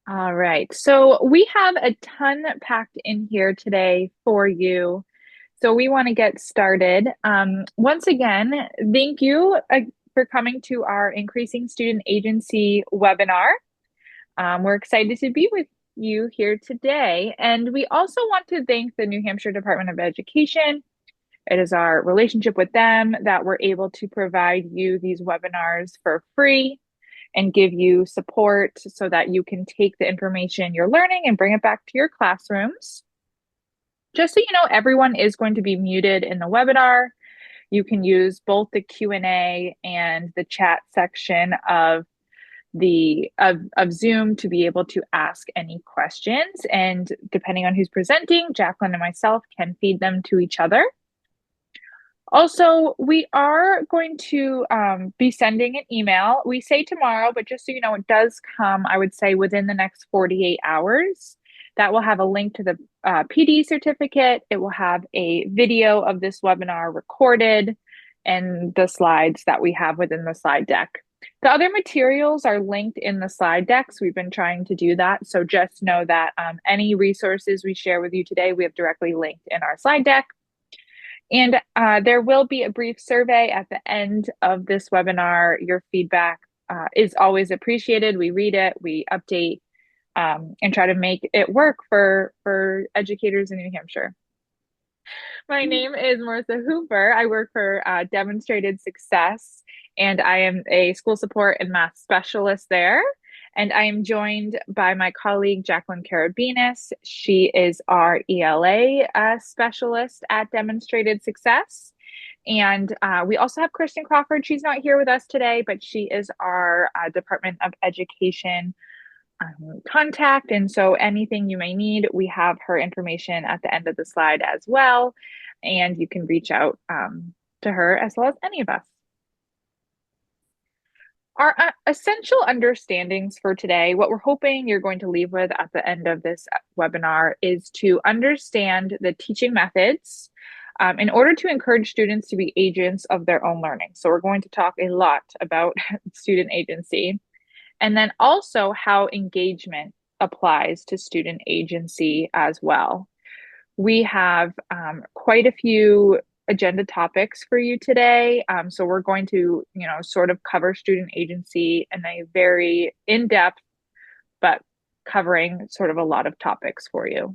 All right. So we have a ton packed in here today for you. So we want to get started. Once again, thank you for coming to our Increasing Student Agency webinar. We're excited to be with you here today. And we also want to thank the New Hampshire Department of Education. It is our relationship with them that we're able to provide you these webinars for free and give you support so that you can take the information you're learning and bring it back to your classrooms. Just so you know, everyone is going to be muted in the webinar. You can use both the Q&A and the chat section of Zoom to be able to ask any questions. And depending on who's presenting, Jacqueline and myself can feed them to each other. Also, we are going to be sending an email. We say tomorrow, but just so you know, it does come, I would say, within the next 48 hours. That will have a link to the PD certificate. It will have a video of this webinar recorded and the slides that we have within the slide deck. The other materials are linked in the slide decks. We've been trying to do that. So just know that any resources we share with you today, we have directly linked in our slide deck. And there will be a brief survey at the end of this webinar. Your feedback is always appreciated. We read it, we update, and try to make it work for educators in New Hampshire. My name is Marissa Hoover. I work for Demonstrated Success, and I am a school support and math specialist there. And I am joined by my colleague, Jacqueline Karabinas. She is our ELA specialist at Demonstrated Success. And we also have Kristen Crawford. She's not here with us today, but she is our Department of Education contact. And so anything you may need, we have her information at the end of the slide as well. And you can reach out to her as well as any of us. Our essential understandings for today, what we're hoping you're going to leave with at the end of this webinar is to understand the teaching methods in order to encourage students to be agents of their own learning. So we're going to talk a lot about student agency, and then also how engagement applies to student agency as well. We have quite a few agenda topics for you today. So we're going to, sort of cover student agency in a very in-depth, but covering sort of a lot of topics for you.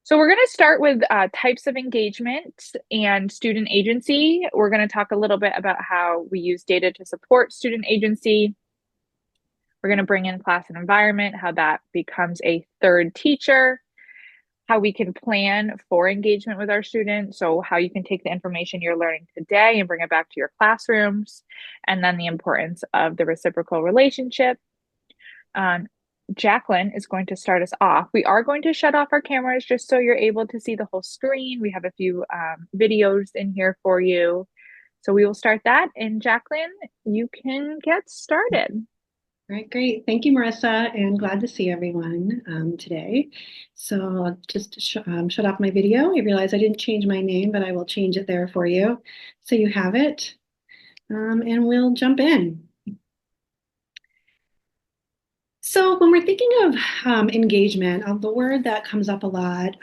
So we're going to start with types of engagement and student agency. We're going to talk a little bit about how we use data to support student agency. We're going to bring in class and environment, how that becomes a third teacher, how we can plan for engagement with our students. So how you can take the information you're learning today and bring it back to your classrooms. And then the importance of the reciprocal relationship. Jacqueline is going to start us off. We are going to shut off our cameras just so you're able to see the whole screen. We have a few videos in here for you. So we will start that. And Jacqueline, you can get started. All right, great. Thank you, Marissa, and glad to see everyone today. So I'll just shut off my video. I realize I didn't change my name, but I will change it there for you so you have it. And we'll jump in. So when we're thinking of engagement, the word that comes up a lot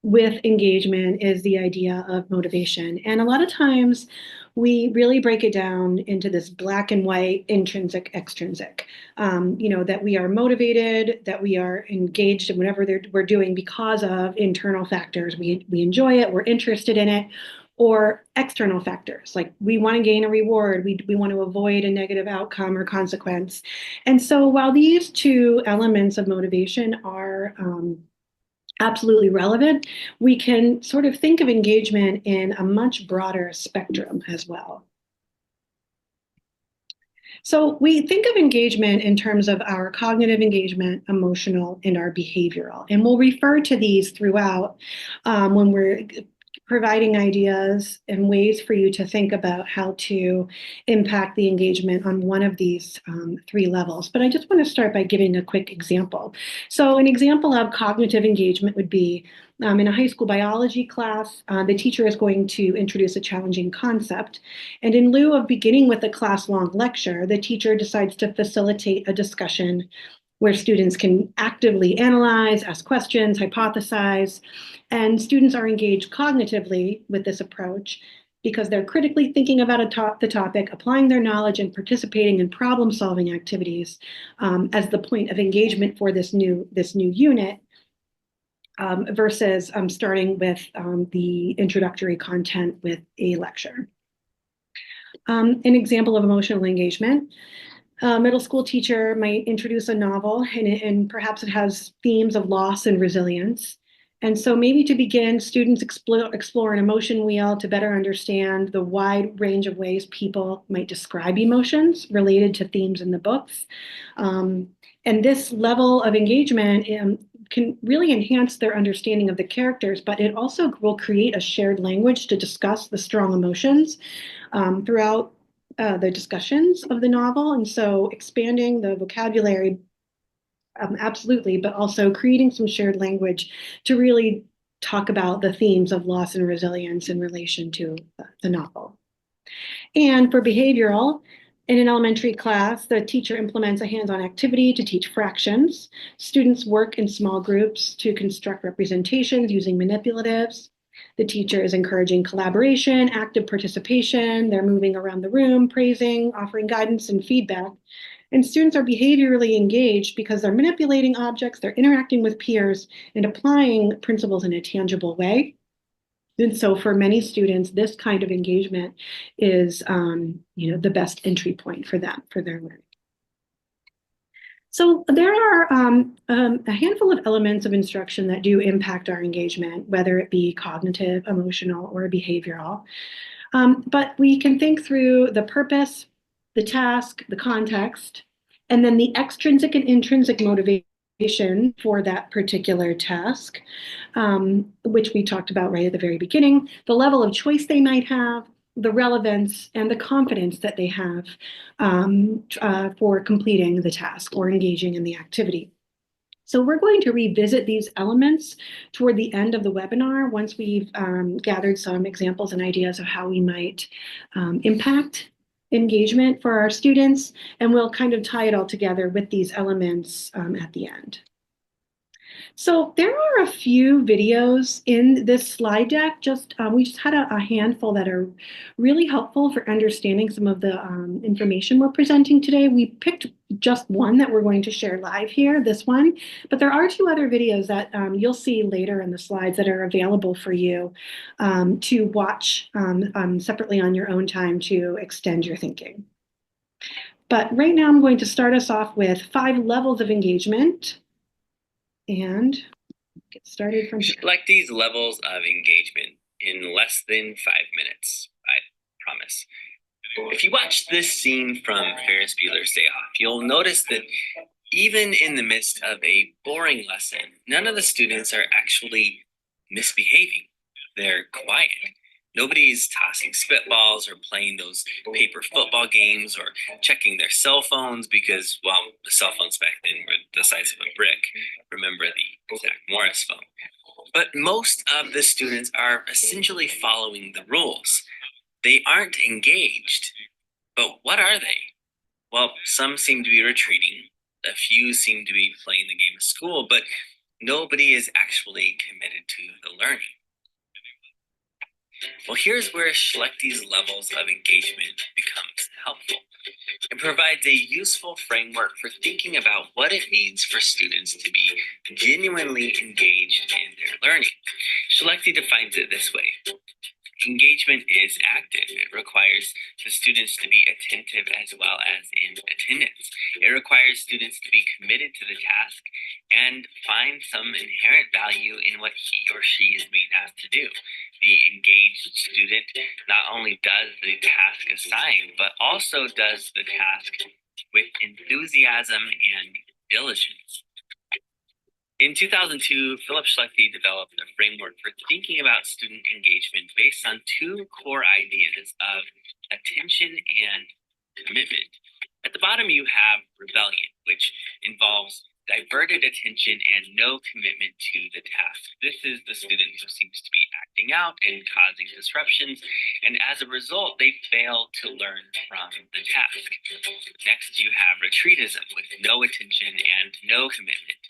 with engagement is the idea of motivation. And a lot of times we really break it down into this black and white, intrinsic, extrinsic, that we are motivated, that we are engaged in whatever we're doing because of internal factors. We enjoy it, we're interested in it, or external factors, like we want to gain a reward, we want to avoid a negative outcome or consequence. And so while these two elements of motivation are absolutely relevant, we can sort of think of engagement in a much broader spectrum as well. So we think of engagement in terms of our cognitive engagement, emotional, and our behavioral. And we'll refer to these throughout when we're providing ideas and ways for you to think about how to impact the engagement on one of these three levels. But I just want to start by giving a quick example. So an example of cognitive engagement would be in a high school biology class, the teacher is going to introduce a challenging concept. And in lieu of beginning with a class-long lecture, the teacher decides to facilitate a discussion where students can actively analyze, ask questions, hypothesize, and students are engaged cognitively with this approach because they're critically thinking about the topic, applying their knowledge, and participating in problem-solving activities as the point of engagement for this new unit. Versus starting with the introductory content with a lecture. An example of emotional engagement. A middle school teacher might introduce a novel and perhaps it has themes of loss and resilience. And so maybe to begin, students explore an emotion wheel to better understand the wide range of ways people might describe emotions related to themes in the books. And this level of engagement can really enhance their understanding of the characters, but it also will create a shared language to discuss the strong emotions throughout the discussions of the novel. And so expanding the vocabulary, absolutely, but also creating some shared language to really talk about the themes of loss and resilience in relation to the novel. And for behavioral, in an elementary class, the teacher implements a hands-on activity to teach fractions. Students work in small groups to construct representations using manipulatives. The teacher is encouraging collaboration, active participation. They're moving around the room, praising, offering guidance and feedback. And students are behaviorally engaged because they're manipulating objects, they're interacting with peers, and applying principles in a tangible way. And so for many students, this kind of engagement is the best entry point for them, for their learning. So there are a handful of elements of instruction that do impact our engagement, whether it be cognitive, emotional, or behavioral. But we can think through the purpose, the task, the context, and then the extrinsic and intrinsic motivation for that particular task, which we talked about right at the very beginning, the level of choice they might have, the relevance, and the confidence that they have for completing the task or engaging in the activity. So we're going to revisit these elements toward the end of the webinar once we've gathered some examples and ideas of how we might impact engagement for our students, and we'll kind of tie it all together with these elements at the end. So there are a few videos in this slide deck. We just had a handful that are really helpful for understanding some of the information we're presenting today. We picked just one that we're going to share live here, this one, but there are two other videos that you'll see later in the slides that are available for you to watch separately on your own time to extend your thinking. But right now I'm going to start us off with 5 levels of engagement and get started from here. Select these levels of engagement in less than 5 minutes, I promise. If you watch this scene from Ferris Bueller's Day Off, you'll notice that even in the midst of a boring lesson, none of the students are actually misbehaving. They're quiet. Nobody's tossing spitballs or playing those paper football games or checking their cell phones because, well, the cell phones back then were the size of a brick. Remember the Zach Morris phone. But most of the students are essentially following the rules. They aren't engaged. But what are they? Well, some seem to be retreating. A few seem to be playing the game of school, but nobody is actually committed to the learning. Well, here's where Schlechte's levels of engagement becomes helpful. It provides a useful framework for thinking about what it means for students to be genuinely engaged in their learning. Schlechte defines it this way. Engagement is active. It requires the students to be attentive as well as in attendance. It requires students to be committed to the task and find some inherent value in what he or she is being asked to do. The engaged student not only does the task assigned, but also does the task with enthusiasm and diligence. In 2002, Philip Schlechte developed a framework for thinking about student engagement based on two core ideas of attention and commitment. At the bottom, you have rebellion, which involves diverted attention and no commitment to the task. This is the student who seems to be acting out and causing disruptions, and as a result, they fail to learn from the task. Next, you have retreatism with no attention and no commitment.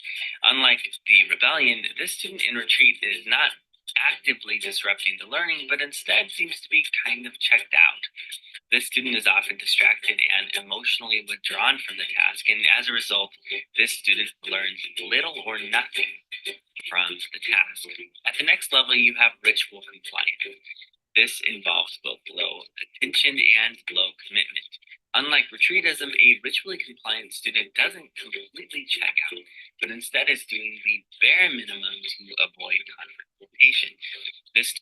Unlike the rebellion, this student in retreat is not actively disrupting the learning, but instead seems to be kind of checked out. This student is often distracted and emotionally withdrawn from the task, and as a result, this student learns little or nothing from the task. At the next level, you have ritual compliance. This involves both low attention and low commitment. Unlike retreatism, a ritually compliant student doesn't completely check out, but instead is doing the bare minimum to avoid confrontation. This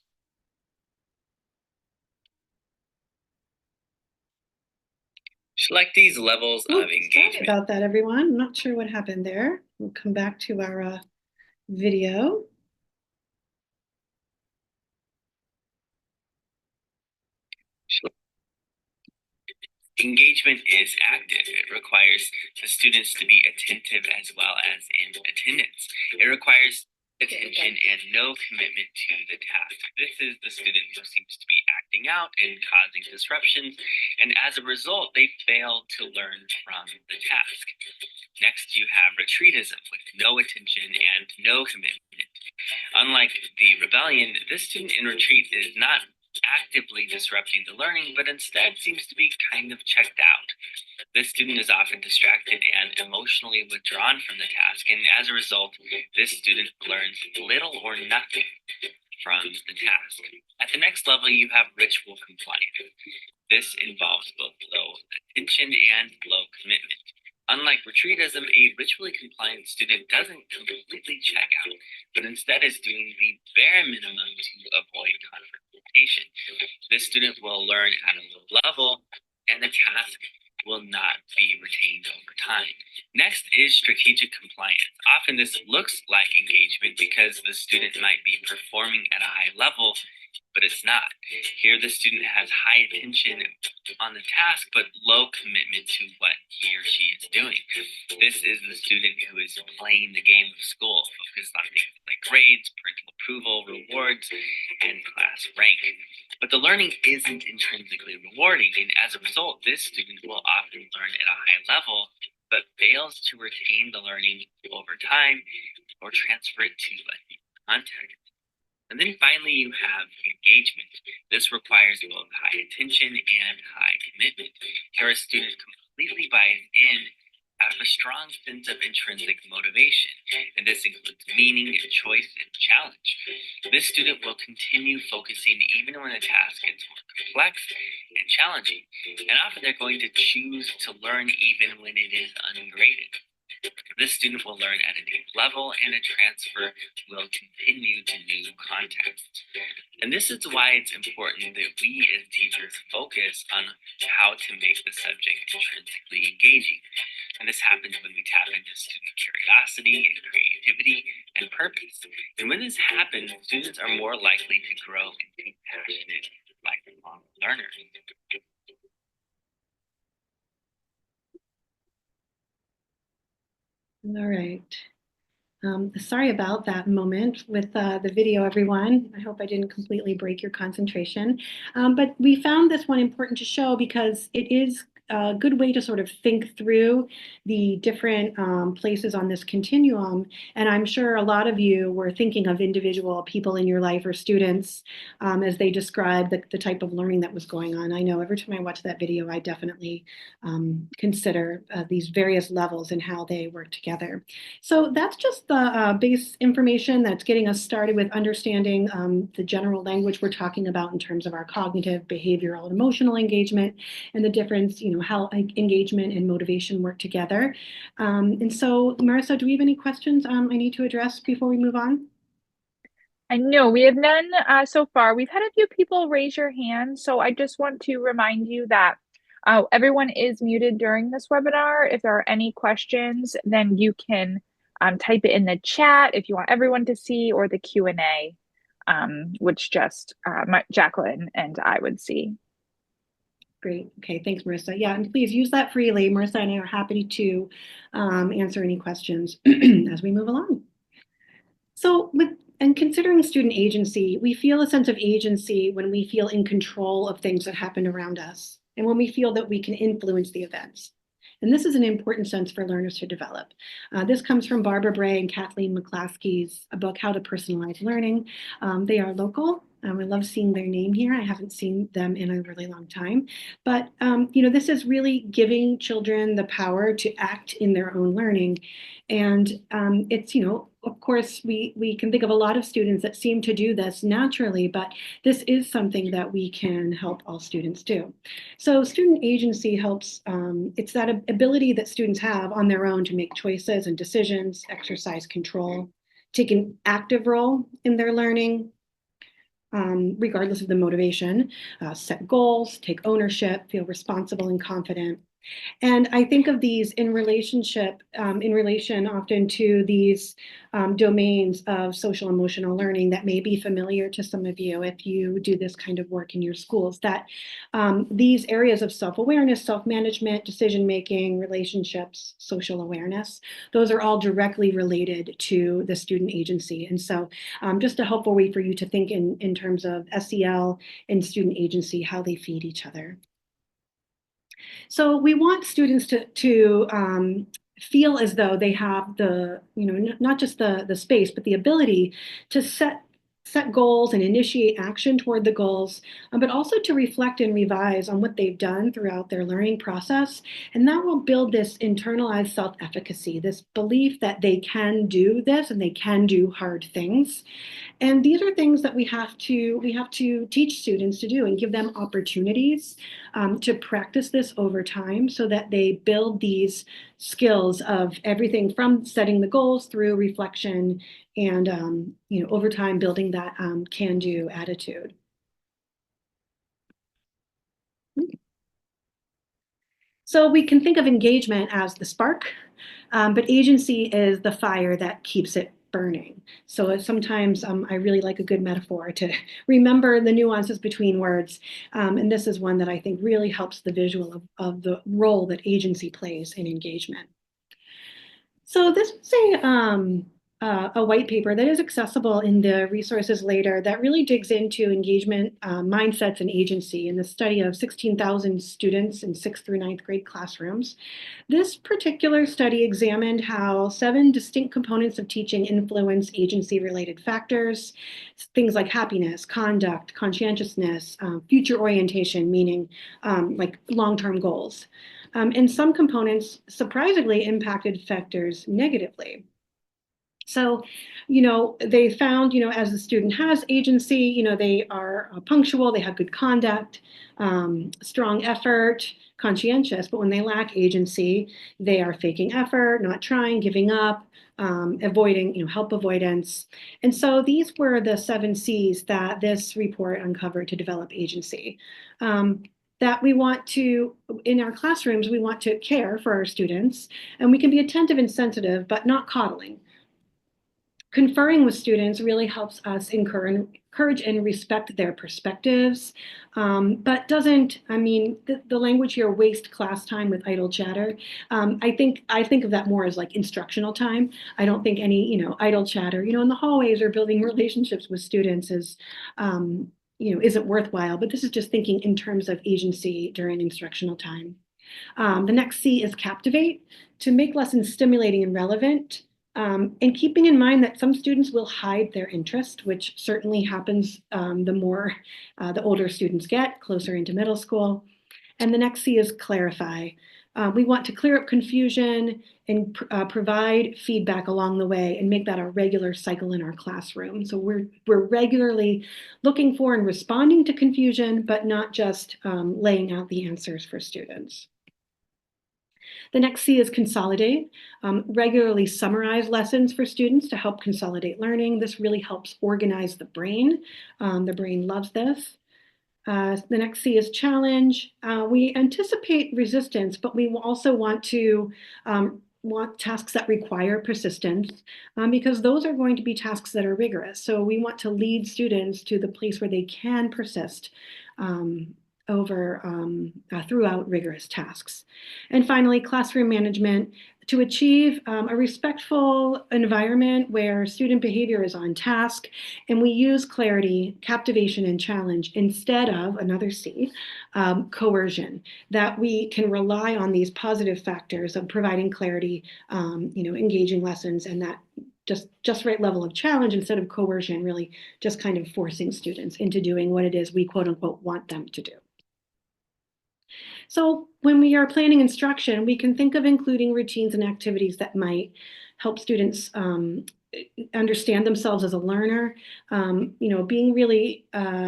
Select these levels Ooh, of engagement. sorry about that, everyone. I'm not sure what happened there. We'll come back to our video. Engagement is active. It requires the students to be attentive as well as in attendance. It requires attention and no commitment to the task. This is the student who seems to be acting out and causing disruptions, and as a result, they fail to learn from the task. Next, you have retreatism with no attention and no commitment. Unlike the rebellion, this student in retreat is not actively disrupting the learning, but instead seems to be kind of checked out. This student is often distracted and emotionally withdrawn from the task, and as a result, this student learns little or nothing from the task. At the next level, you have ritual compliance. This involves both low attention and low commitment. Unlike retreatism, a ritually compliant student doesn't completely check out, but instead is doing the bare minimum to avoid confrontation. This student will learn at a low level, and the task will not be retained over time. Next is strategic compliance. Often this looks like engagement because the student might be performing at a high level, but it's not. Here, the student has high attention on the task, but low commitment to what he or she is doing. This is the student who is playing the game of school, focused on things like grades, parental approval, rewards, and class rank. But the learning isn't intrinsically rewarding, and as a result, this student will often learn at a high level, but fails to retain the learning over time or transfer it to a new context. And then finally, you have engagement. This requires both high attention and high commitment. Here, a student completely buys in out of a strong sense of intrinsic motivation, and this includes meaning and choice and challenge. This student will continue focusing even when the task gets more complex and challenging, and often they're going to choose to learn even when it is ungraded. This student will learn at a deep level, and a transfer will continue to new contexts. And this is why it's important that we as teachers focus on how to make the subject intrinsically engaging. And this happens when we tap into student curiosity and creativity and purpose. And when this happens, students are more likely to grow into passionate, lifelong learners. All right. Sorry about that moment with the video, everyone. I hope I didn't completely break your concentration. But we found this one important to show because it is a good way to sort of think through the different places on this continuum. And I'm sure a lot of you were thinking of individual people in your life or students as they described the type of learning that was going on. I know every time I watch that video, I definitely consider these various levels and how they work together. So that's just the base information that's getting us started with understanding the general language we're talking about in terms of our cognitive, behavioral, and emotional engagement, and the difference, how engagement and motivation work together. And so, Marissa, do we have any questions I need to address before we move on? I know we have none so far. We've had a few people raise your hand, so I just want to remind you that everyone is muted during this webinar. If there are any questions, then you can type it in the chat if you want everyone to see, or the Q&A, which just Jacqueline and I would see. Great. Okay, thanks, Marissa. Yeah, and please use that freely. Marissa and I are happy to answer any questions as we move along. So and considering student agency, we feel a sense of agency when we feel in control of things that happen around us and when we feel that we can influence the events. And this is an important sense for learners to develop. This comes from Barbara Bray and Kathleen McClaskey's book, How to Personalize Learning. They are local. I love seeing their name here. I haven't seen them in a really long time. But, this is really giving children the power to act in their own learning. And it's, of course, we can think of a lot of students that seem to do this naturally, but this is something that we can help all students do. So student agency helps, it's that ability that students have on their own to make choices and decisions, exercise control, take an active role in their learning, regardless of the motivation, set goals, take ownership, feel responsible and confident. And I think of these in relation often to these domains of social emotional learning that may be familiar to some of you if you do this kind of work in your schools, that these areas of self-awareness, self-management, decision-making, relationships, social awareness, those are all directly related to the student agency. And so just a helpful way for you to think in terms of SEL and student agency, how they feed each other. So we want students to feel as though they have the, not just the space, but the ability to set goals and initiate action toward the goals, but also to reflect and revise on what they've done throughout their learning process. And that will build this internalized self-efficacy, this belief that they can do this and they can do hard things. And these are things that we have to teach students to do and give them opportunities to practice this over time so that they build these skills of everything from setting the goals through reflection and over time building that can-do attitude. So we can think of engagement as the spark, but agency is the fire that keeps it burning. So sometimes I really like a good metaphor to remember the nuances between words. And this is one that I think really helps the visual of the role that agency plays in engagement. So this is a white paper that is accessible in the resources later that really digs into engagement mindsets and agency in the study of 16,000 students in 6th through 9th grade classrooms. This particular study examined how 7 distinct components of teaching influence agency-related factors, things like happiness, conduct, conscientiousness, future orientation, meaning like long-term goals. And some components surprisingly impacted factors negatively. So, they found, as the student has agency, they are punctual, they have good conduct, strong effort, conscientious, but when they lack agency, they are faking effort, not trying, giving up, avoiding, help avoidance. And so these were the 7 C's that this report uncovered to develop agency. That we want to, in our classrooms, we want to care for our students, and we can be attentive and sensitive, but not coddling. Conferring with students really helps us encourage and respect their perspectives, but doesn't, the language here, waste class time with idle chatter. I think of that more as like instructional time. I don't think any, idle chatter, in the hallways or building relationships with students is, isn't worthwhile, but this is just thinking in terms of agency during instructional time. The next C is captivate, to make lessons stimulating and relevant. And keeping in mind that some students will hide their interest, which certainly happens the older students get, closer into middle school. And the next C is clarify. We want to clear up confusion and provide feedback along the way and make that a regular cycle in our classroom. So we're regularly looking for and responding to confusion, but not just laying out the answers for students. The next C is consolidate. Regularly summarize lessons for students to help consolidate learning. This really helps organize the brain. The brain loves this. The next C is challenge. We anticipate resistance, but we also want to want tasks that require persistence because those are going to be tasks that are rigorous. So we want to lead students to the place where they can persist um, throughout rigorous tasks. And finally, classroom management to achieve a respectful environment where student behavior is on task, and we use clarity, captivation, and challenge instead of, another C, coercion, that we can rely on these positive factors of providing clarity, engaging lessons, and that just right level of challenge instead of coercion, really just kind of forcing students into doing what it is we quote unquote want them to do. So when we are planning instruction, we can think of including routines and activities that might help students understand themselves as a learner, being really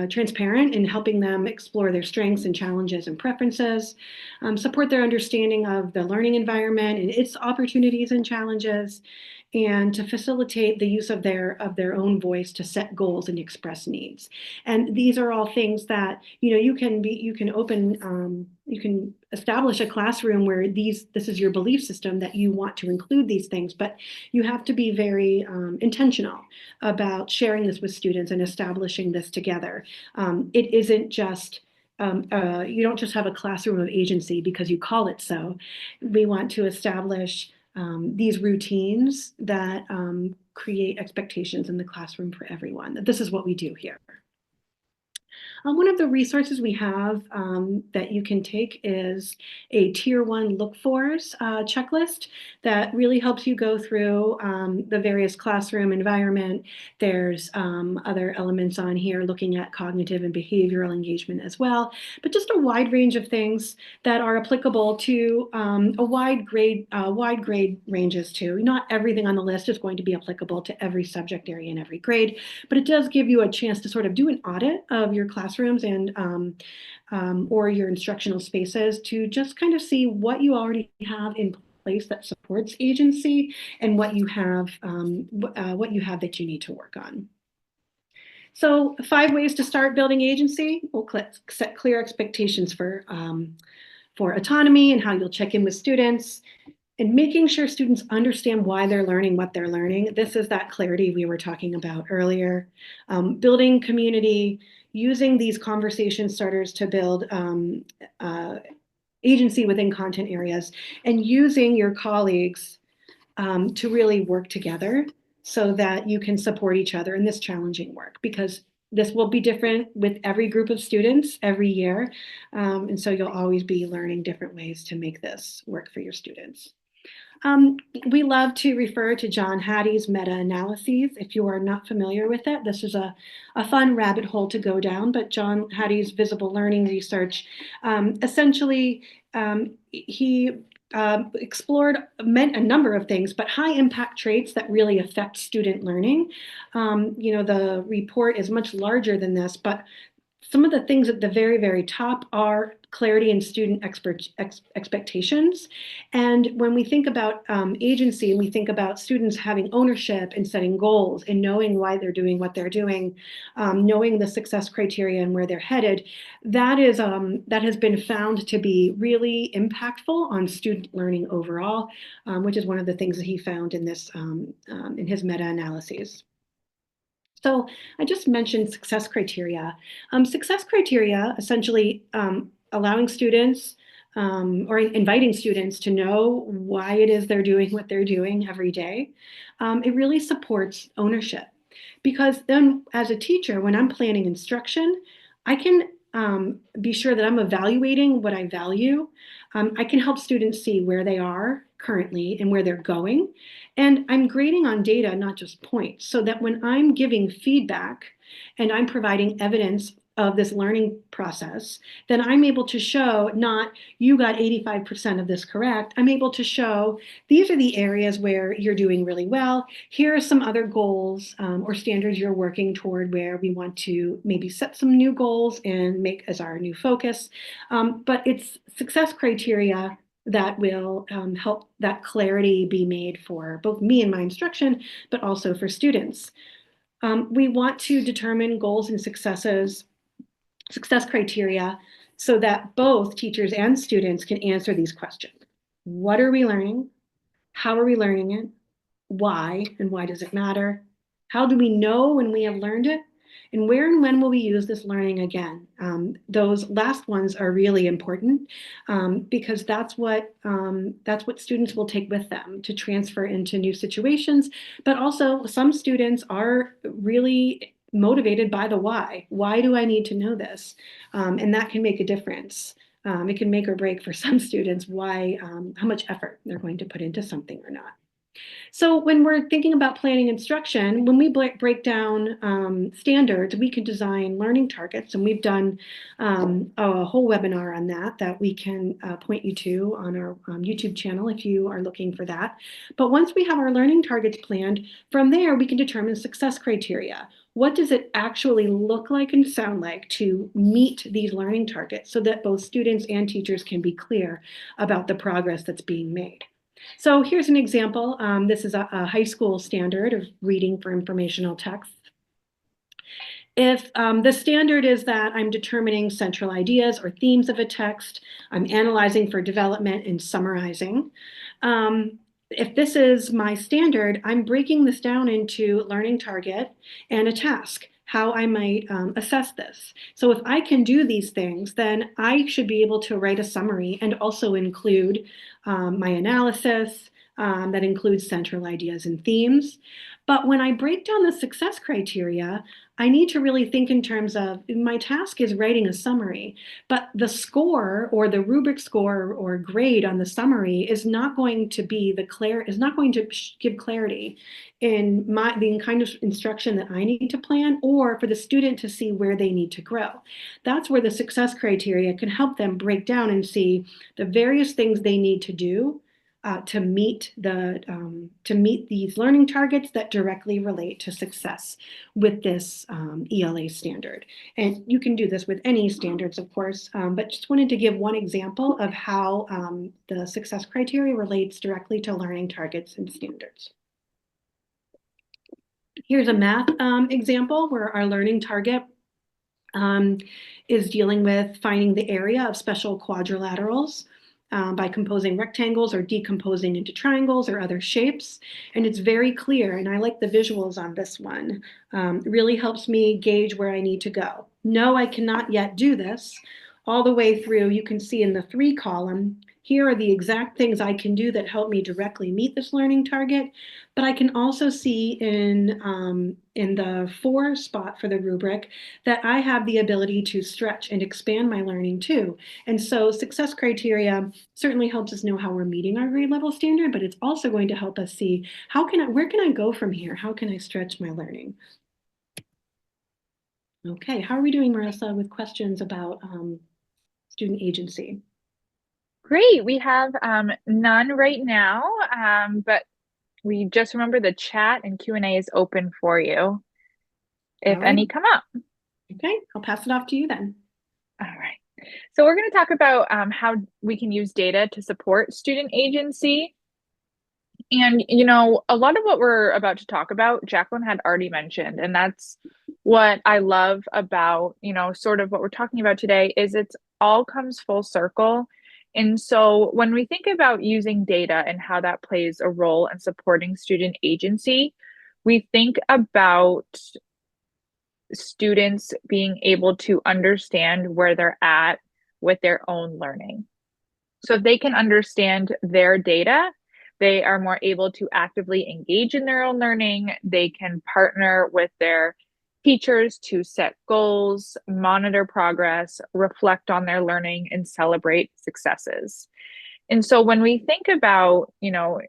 transparent and helping them explore their strengths and challenges and preferences, support their understanding of the learning environment and its opportunities and challenges, and to facilitate the use of their own voice to set goals and express needs. And these are all things that you can establish a classroom where this is your belief system that you want to include these things, but you have to be very intentional about sharing this with students and establishing this together. It isn't just you don't just have a classroom of agency because you call it so. We want to establish these routines that create expectations in the classroom for everyone. This is what we do here. One of the resources we have that you can take is a Tier 1 look-fors checklist that really helps you go through the various classroom environment. There's other elements on here looking at cognitive and behavioral engagement as well, but just a wide range of things that are applicable to a wide grade ranges too. Not everything on the list is going to be applicable to every subject area and every grade, but it does give you a chance to sort of do an audit of your classrooms and or your instructional spaces to just kind of see what you already have in place that supports agency and what you have that you need to work on. So 5 ways to start building agency. We'll set clear expectations for autonomy and how you'll check in with students, and making sure students understand why they're learning what they're learning. This is that clarity we were talking about earlier. Building community, using these conversation starters to build agency within content areas, and using your colleagues to really work together so that you can support each other in this challenging work, because this will be different with every group of students every year. And so you'll always be learning different ways to make this work for your students. We love to refer to John Hattie's meta-analyses. If you are not familiar with it, this is a fun rabbit hole to go down, but John Hattie's visible learning research, essentially, he explored a number of things, but high impact traits that really affect student learning. The report is much larger than this, but some of the things at the very, very top are clarity and student expectations. And when we think about agency, and we think about students having ownership and setting goals and knowing why they're doing what they're doing, knowing the success criteria and where they're headed, that has been found to be really impactful on student learning overall, which is one of the things that he found in this in his meta-analyses. So I just mentioned success criteria. Success criteria essentially allowing students or inviting students to know why it is they're doing what they're doing every day. It really supports ownership, because then as a teacher, when I'm planning instruction, I can be sure that I'm evaluating what I value. I can help students see where they are currently and where they're going. And I'm grading on data, not just points, so that when I'm giving feedback and I'm providing evidence of this learning process, then I'm able to show not you got 85% of this correct. I'm able to show these are the areas where you're doing really well. Here are some other goals or standards you're working toward where we want to maybe set some new goals and make as our new focus. But it's success criteria that will help that clarity be made for both me and my instruction, but also for students. We want to determine goals and success criteria so that both teachers and students can answer these questions. What are we learning? How are we learning it? Why and why does it matter? How do we know when we have learned it? And where and when will we use this learning again? Those last ones are really important because that's what students will take with them to transfer into new situations. But also, some students are really motivated by the why. Why do I need to know this? And that can make a difference. It can make or break for some students why how much effort they're going to put into something or not. So when we're thinking about planning instruction, when we break down standards, we can design learning targets, and we've done a whole webinar on that that we can point you to on our YouTube channel if you are looking for that. But once we have our learning targets planned, from there we can determine success criteria. What does it actually look like and sound like to meet these learning targets so that both students and teachers can be clear about the progress that's being made? So here's an example. This is a high school standard of reading for informational text. If the standard is that I'm determining central ideas or themes of a text, I'm analyzing for development and summarizing. If this is my standard, I'm breaking this down into learning target and a task, how I might assess this. So if I can do these things, then I should be able to write a summary and also include my analysis that includes central ideas and themes. But when I break down the success criteria, I need to really think in terms of my task is writing a summary, but the score or the rubric score or grade on the summary is not going to be is not going to give clarity in the kind of instruction that I need to plan or for the student to see where they need to grow. That's where the success criteria can help them break down and see the various things they need to do to meet these learning targets that directly relate to success with this ELA standard. And you can do this with any standards, of course, but just wanted to give one example of how the success criteria relates directly to learning targets and standards. Here's a math example where our learning target is dealing with finding the area of special quadrilaterals by composing rectangles or decomposing into triangles or other shapes. And it's very clear, and I like the visuals on this one. It really helps me gauge where I need to go. No, I cannot yet do this. All the way through, you can see in the 3 column, here are the exact things I can do that help me directly meet this learning target. But I can also see in the 4 spot for the rubric that I have the ability to stretch and expand my learning too. And so success criteria certainly helps us know how we're meeting our grade level standard, but it's also going to help us see where can I go from here? How can I stretch my learning? Okay, how are we doing, Marissa, with questions about student agency? Great. We have none right now, but we just remember the chat and Q&A is open for you if All right. any come up. Okay, I'll pass it off to you then. All right. So we're going to talk about how we can use data to support student agency. And, you know, a lot of what we're about to talk about, Jacqueline had already mentioned, and that's what I love about, you know, sort of what we're talking about today is it's all comes full circle. And so when we think about using data and how that plays a role in supporting student agency, we think about students being able to understand where they're at with their own learning. So if they can understand their data, they are more able to actively engage in their own learning. They can partner with their teachers to set goals, monitor progress, reflect on their learning, and celebrate successes. And so when we think about, you know,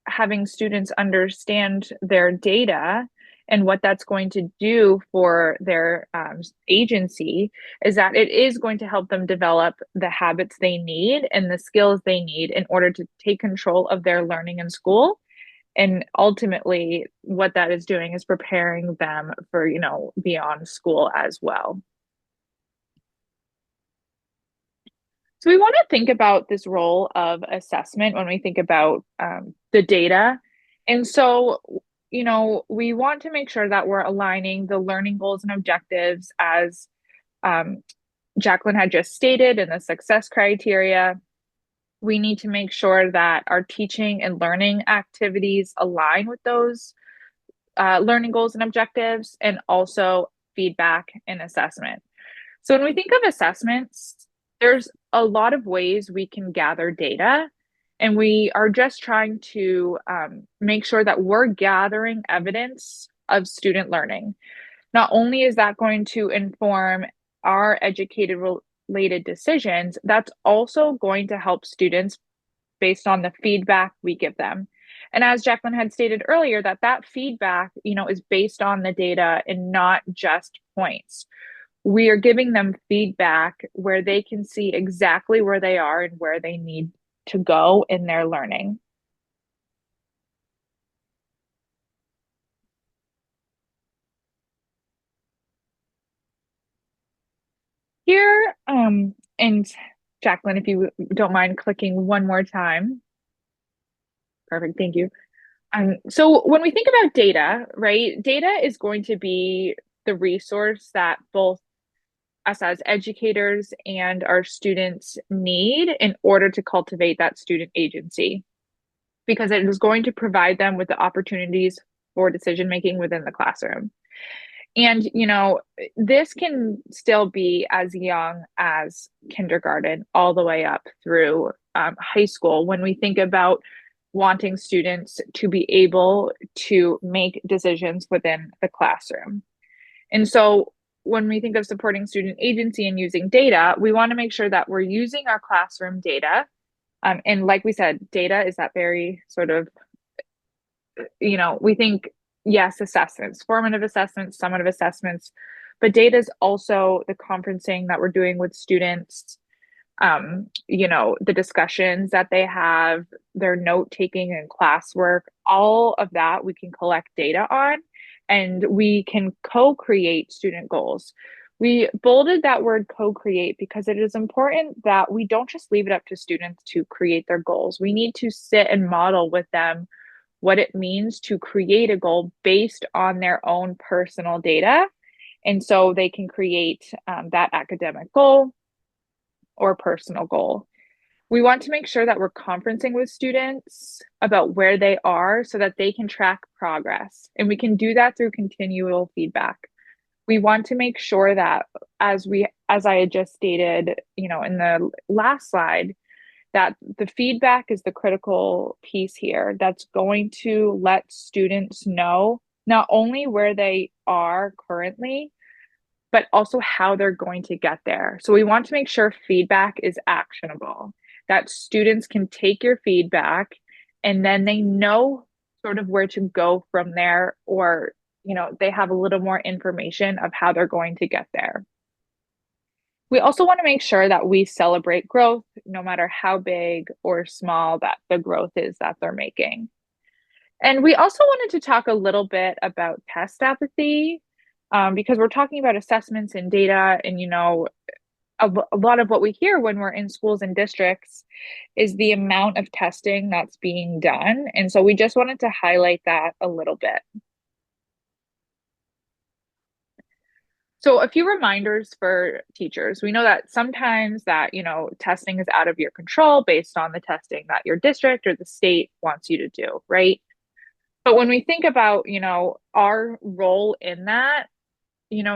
having students understand their data and what that's going to do for their agency is that it is going to help them develop the habits they need and the skills they need in order to take control of their learning in school. And ultimately, what that is doing is preparing them for, you know, beyond school as well. So we want to think about this role of assessment when we think about the data. And so, you know, we want to make sure that we're aligning the learning goals and objectives as Jacqueline had just stated in the success criteria. We need to make sure that our teaching and learning activities align with those learning goals and objectives, and also feedback and assessment. So when we think of assessments, there's a lot of ways we can gather data, and we are just trying to make sure that we're gathering evidence of student learning. Not only is that going to inform our educated related decisions, that's also going to help students based on the feedback we give them. And as Jacqueline had stated earlier, that feedback, is based on the data and not just points. We are giving them feedback where they can see exactly where they are and where they need to go in their learning. Here, and Jacqueline, if you don't mind clicking one more time. Perfect, thank you. So when we think about data, right, data is going to be the resource that both us as educators and our students need in order to cultivate that student agency, because it is going to provide them with the opportunities for decision making within the classroom. And, this can still be as young as kindergarten all the way up through high school when we think about wanting students to be able to make decisions within the classroom. And so when we think of supporting student agency and using data, we want to make sure that we're using our classroom data. And like we said, data is that very sort of, we think, yes, assessments, formative assessments, summative assessments, but data is also the conferencing that we're doing with students, the discussions that they have, their note taking and classwork, all of that we can collect data on, and we can co-create student goals. We bolded that word co-create because it is important that we don't just leave it up to students to create their goals. We need to sit and model with them what it means to create a goal based on their own personal data. And so they can create that academic goal or personal goal. We want to make sure that we're conferencing with students about where they are so that they can track progress. And we can do that through continual feedback. We want to make sure that as I had just stated, in the last slide, that the feedback is the critical piece here that's going to let students know not only where they are currently, but also how they're going to get there. So we want to make sure feedback is actionable, that students can take your feedback and then they know sort of where to go from there, or, they have a little more information of how they're going to get there. We also want to make sure that we celebrate growth, no matter how big or small that the growth is that they're making. And we also wanted to talk a little bit about test apathy, because we're talking about assessments and data, and a lot of what we hear when we're in schools and districts is the amount of testing that's being done. And so we just wanted to highlight that a little bit. So a few reminders for teachers. We know that sometimes that, testing is out of your control based on the testing that your district or the state wants you to do, right? But when we think about, our role in that,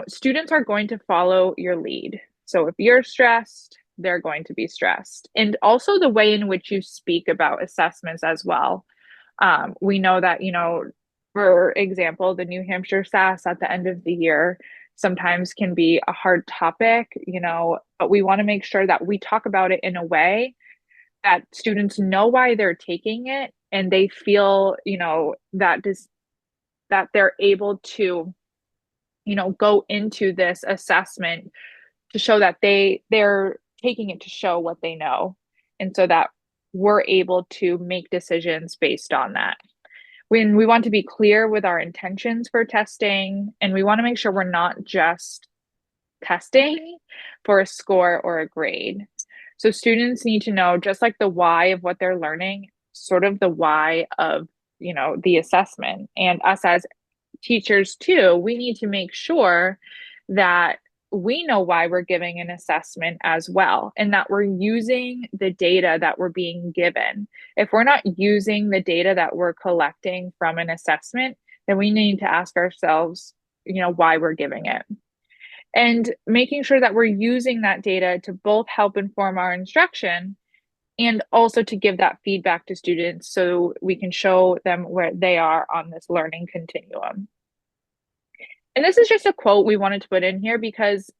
students are going to follow your lead. So if you're stressed, they're going to be stressed. And also the way in which you speak about assessments as well. We know that, for example, the New Hampshire SAS at the end of the year sometimes can be a hard topic, but we want to make sure that we talk about it in a way that students know why they're taking it and they feel, that they're able to, go into this assessment to show that they're taking it to show what they know. And so that we're able to make decisions based on that. When we want to be clear with our intentions for testing, and we want to make sure we're not just testing for a score or a grade. So students need to know, just like the why of what they're learning, sort of the why of, the assessment. And us as teachers too, we need to make sure that we know why we're giving an assessment as well, and that we're using the data that we're being given. If we're not using the data that we're collecting from an assessment, then we need to ask ourselves, why we're giving it. And making sure that we're using that data to both help inform our instruction and also to give that feedback to students so we can show them where they are on this learning continuum. And this is just a quote we wanted to put in here because,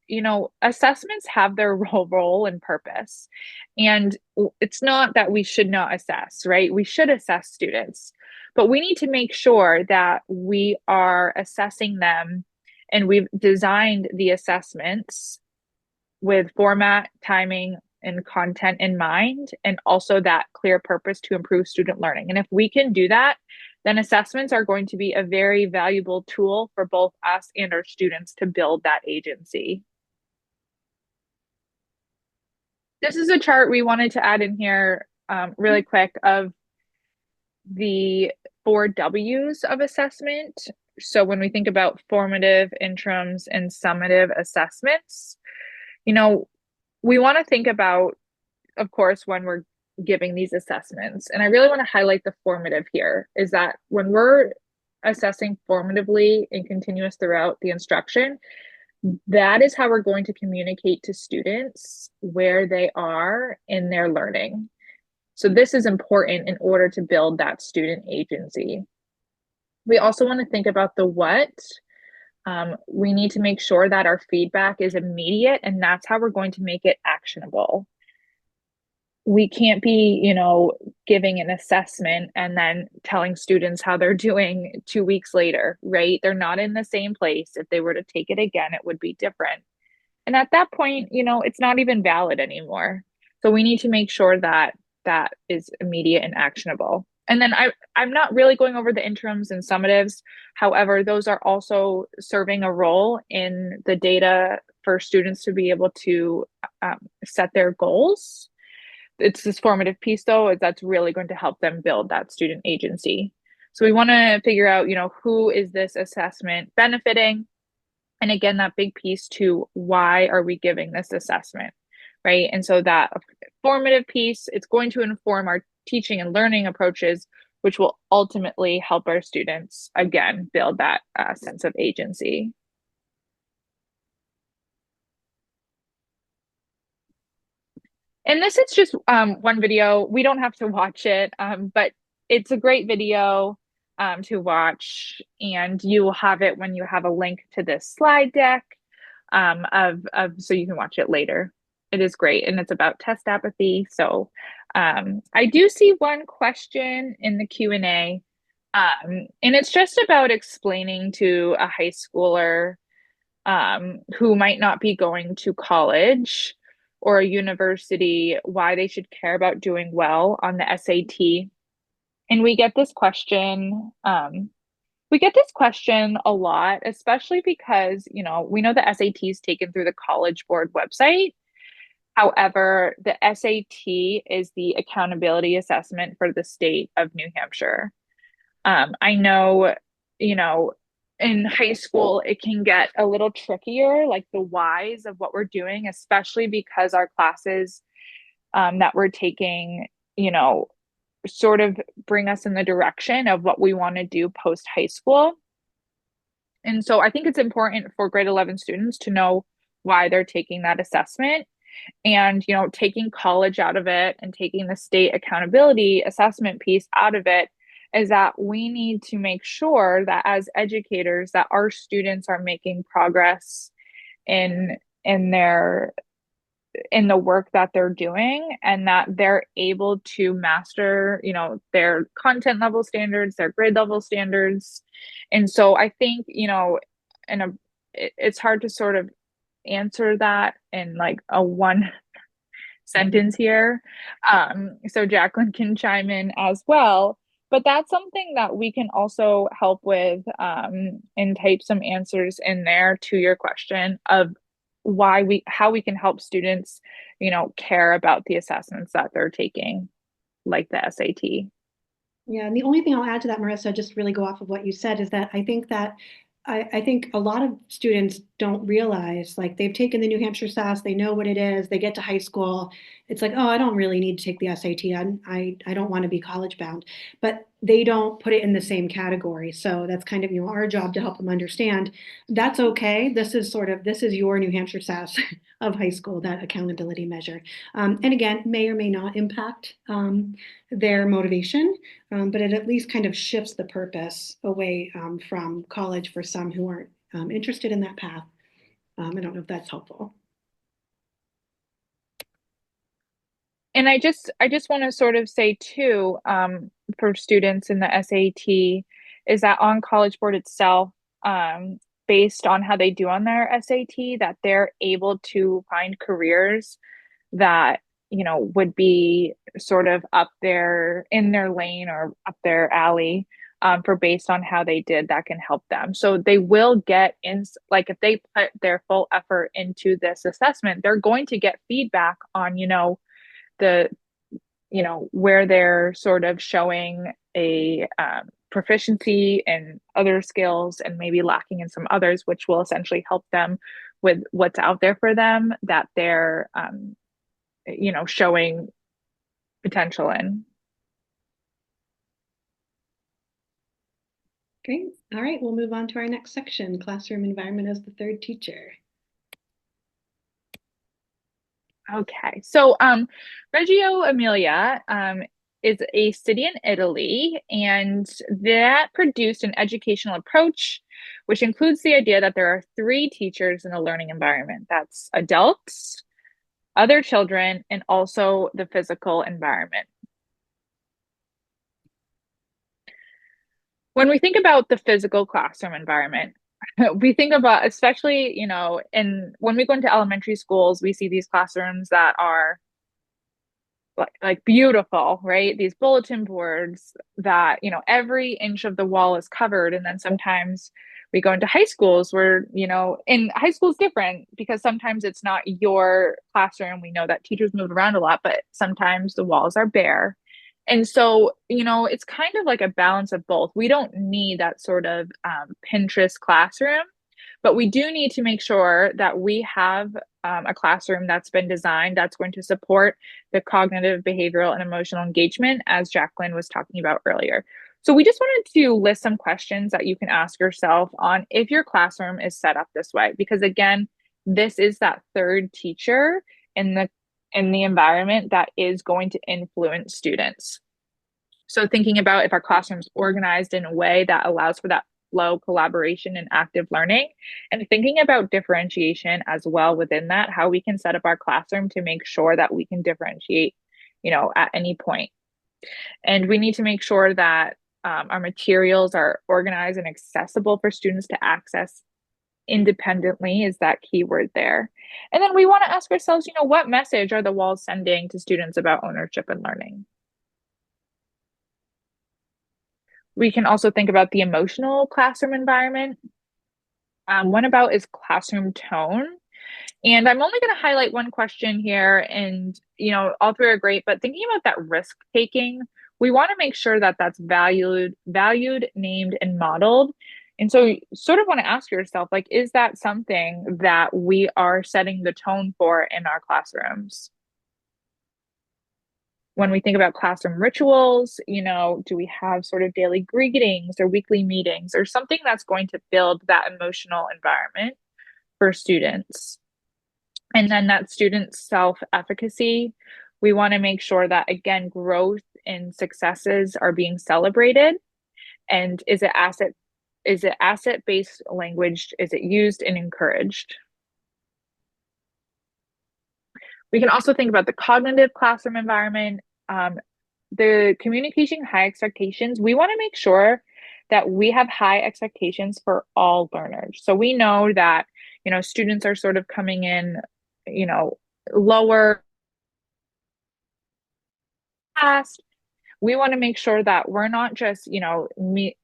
assessments have their role and purpose. And it's not that we should not assess, right? We should assess students, but we need to make sure that we are assessing them and we've designed the assessments with format, timing, and content in mind, and also that clear purpose to improve student learning. And if we can do that, then assessments are going to be a very valuable tool for both us and our students to build that agency. This is a chart we wanted to add in here really quick of the 4 W's of assessment. So when we think about formative, interims, and summative assessments, we want to think about, of course, when we're giving these assessments. And I really want to highlight the formative here is that when we're assessing formatively and continuous throughout the instruction, that is how we're going to communicate to students where they are in their learning. So this is important in order to build that student agency. We also want to think about the what. We need to make sure that our feedback is immediate, and that's how we're going to make it actionable. We can't be, giving an assessment and then telling students how they're doing 2 weeks later, right? They're not in the same place. If they were to take it again, it would be different. And at that point, it's not even valid anymore. So we need to make sure that that is immediate and actionable. And then I'm not really going over the interims and summatives. However, those are also serving a role in the data for students to be able to set their goals. It's this formative piece, though, that's really going to help them build that student agency. So we want to figure out, who is this assessment benefiting? And again, that big piece to why are we giving this assessment, right? And so that formative piece, it's going to inform our teaching and learning approaches, which will ultimately help our students, again, build that sense of agency. And this is just one video. We don't have to watch it, but it's a great video to watch, and you will have it when you have a link to this slide deck so you can watch it later. It is great, and it's about test apathy. So I do see one question in the Q&A, and it's just about explaining to a high schooler who might not be going to college or a university why they should care about doing well on the SAT. And we get this question. We get this question a lot, especially because, we know the SAT is taken through the College Board website. However, the SAT is the accountability assessment for the state of New Hampshire. I know, in high school, it can get a little trickier, like the whys of what we're doing, especially because our classes that we're taking, sort of bring us in the direction of what we want to do post high school. And so I think it's important for grade 11 students to know why they're taking that assessment. And, taking college out of it and taking the state accountability assessment piece out of it is that we need to make sure that as educators that our students are making progress in their in the work that they're doing and that they're able to master, their content level standards, their grade level standards. And so I think, it's hard to sort of answer that in like a one sentence here. So Jacqueline can chime in as well. But that's something that we can also help with and type some answers in there to your question of how we can help students, care about the assessments that they're taking, like the SAT. Yeah, and the only thing I'll add to that, Marissa, just really go off of what you said, is that I think that I think a lot of students don't realize, like they've taken the New Hampshire SAS, they know what it is, they get to high school, it's like, oh, I don't really need to take the SAT. I don't want to be college bound, but they don't put it in the same category. So that's kind of, our job to help them understand that's okay. This is your New Hampshire SAS of high school, that accountability measure. And again, may or may not impact their motivation, but it at least kind of shifts the purpose away from college for some who aren't interested in that path. I don't know if that's helpful. And I just want to sort of say too, for students in the SAT, is that on College Board itself, based on how they do on their SAT, that they're able to find careers that, would be sort of up there in their lane or up their alley, for based on how they did, that can help them. So they will get in, like if they put their full effort into this assessment, they're going to get feedback on, the where they're sort of showing a proficiency in other skills and maybe lacking in some others, which will essentially help them with what's out there for them that they're showing potential in. Great. All right, we'll move on to our next section, classroom environment as the third teacher. Okay, so Reggio Emilia is a city in Italy, and that produced an educational approach, which includes the idea that there are three teachers in a learning environment. That's adults, other children, and also the physical environment. When we think about the physical classroom environment, we think about, especially, and when we go into elementary schools, we see these classrooms that are like beautiful, right? These bulletin boards that, every inch of the wall is covered. And then sometimes we go into high schools where, in high school is different because sometimes it's not your classroom. We know that teachers move around a lot, but sometimes the walls are bare. And so, it's kind of like a balance of both. We don't need that sort of Pinterest classroom, but we do need to make sure that we have a classroom that's been designed that's going to support the cognitive, behavioral, and emotional engagement, as Jacqueline was talking about earlier. So we just wanted to list some questions that you can ask yourself on if your classroom is set up this way, because again, this is that third teacher in the environment that is going to influence students. So thinking about if our classroom's organized in a way that allows for that flow, collaboration, and active learning, and thinking about differentiation as well within that, how we can set up our classroom to make sure that we can differentiate, at any point. And we need to make sure that our materials are organized and accessible for students to access independently, is that key word there. And then we want to ask ourselves, what message are the walls sending to students about ownership and learning? We can also think about the emotional classroom environment. One about is classroom tone. And I'm only going to highlight one question here, and all three are great, but thinking about that risk taking, we want to make sure that that's valued, named, and modeled. And so you sort of want to ask yourself, like, is that something that we are setting the tone for in our classrooms? When we think about classroom rituals, do we have sort of daily greetings or weekly meetings or something that's going to build that emotional environment for students? And then that student self-efficacy, we want to make sure that, again, growth and successes are being celebrated. And is it asset-based language? Is it used and encouraged? We can also think about the cognitive classroom environment, the communication high expectations. We want to make sure that we have high expectations for all learners. So we know that, students are sort of coming in, lower past. We want to make sure that we're not just, we want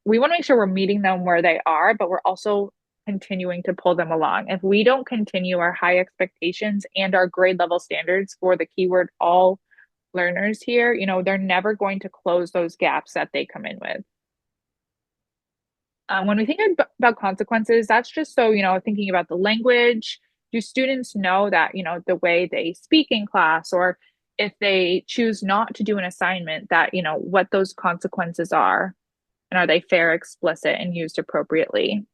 to make sure we're meeting them where they are, but we're also continuing to pull them along. If we don't continue our high expectations and our grade level standards for the keyword all learners here, they're never going to close those gaps that they come in with. When we think about consequences, that's just so, thinking about the language. Do students know that, the way they speak in class, or if they choose not to do an assignment, that, what those consequences are? And are they fair, explicit, and used appropriately?